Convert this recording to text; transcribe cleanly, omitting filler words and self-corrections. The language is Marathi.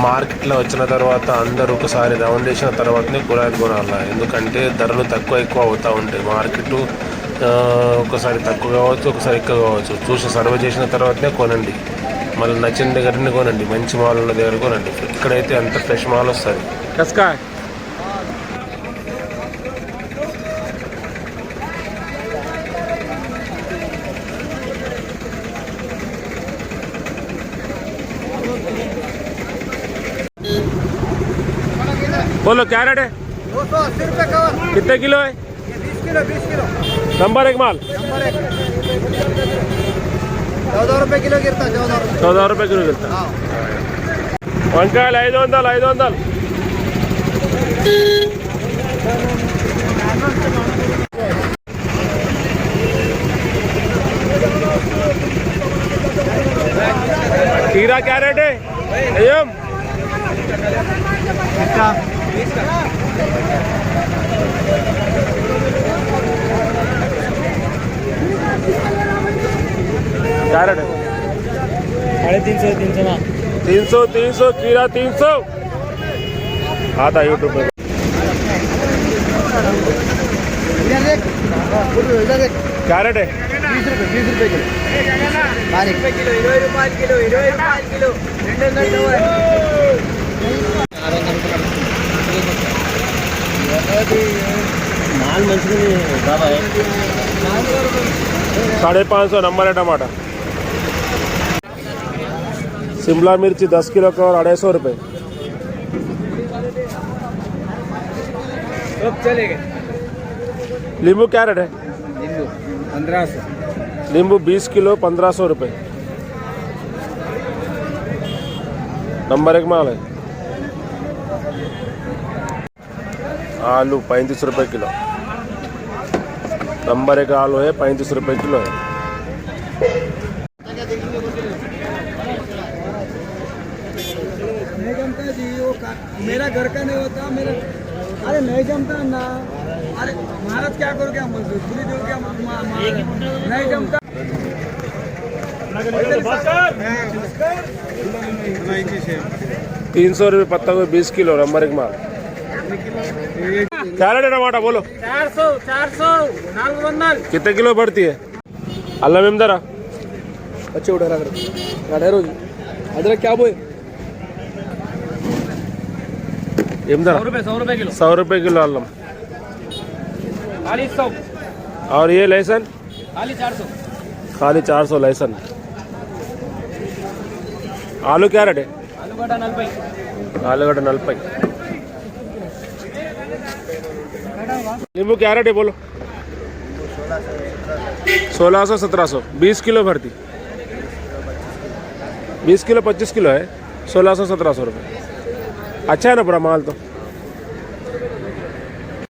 మార్కెట్లో వచ్చిన తర్వాత అందరూ ఒకసారి రౌండ్ వేసిన తర్వాతనే కూరగాయలు కొనాలి. ఎందుకంటే ధరలు ఎక్కువ అవుతూ ఉంటాయి. మార్కెట్ ఒకసారి తక్కువ కావచ్చు, ఒకసారి ఎక్కువ కావచ్చు. చూసి సర్వ్ చేసిన తర్వాతనే కొనండి. మళ్ళీ నచ్చిన దగ్గరనే కొనండి. మంచి మాల్ ఉన్న దగ్గర కొనండి. ఇక్కడైతే అంత ఫ్రెష్ మాల్ వస్తుంది. కస్కా बोलो क्या रेट है? 280 रुपये कवर। कितने किलो है? 20 किलो 20 किलो। नंबर एक माल 14 रुपये किलो गिरता। 14 रुपये किलो गिरता. వంకాయలు 500. खीरा क्या रेट है? एम क्या रेट है? 350 खीरा 300. आता यूट्यूब पे. क्या रेट है? 20 रुपये किलो। 20 रुपये किलो 20 रुपये किलो 200 माल मंచిగా బాబాయ్ 550 नंबर है टमाटा. शिमला मिर्ची 10 किलो का और 250 रुपये. सब चलेगा. नींबू क्या रेट है? नींबू 1500. नींबू 20 किलो 1500 रुपये. नंबर एक माल है. आलू 35 रुपये किलो. नंबर एक आलू है 35 रुपये किलो है. नहीं जमता जी वो मेरा घर का नहीं होता मेरा. अरे नहीं जमता ना. अरे महाराज क्या करो क्या मजदूरी दो क्या नहीं जमता. 300 रुपये पत्ता को 20 किलो. नंबर एक माल. क्या रेट है टमाटा बोलो? 400 400 कितने किलो पड़ती है? अल्लाह में दरा अच्छे उठा रहा रोज अदरक क्या बोए 100 रुपये किलो. 100 रुपये किलो अल्लम. खाली 100 और ये लहसुन खाली 400 लहसुन. आलू क्या रेट है? आलूगड्डा 40. नींबू क्या रेट है बोलो? 1600 1700. 20 किलो भरती. 20 किलो 25 किलो है. 1600 1700 रुपये. अच्छा है ना पूरा माल तो.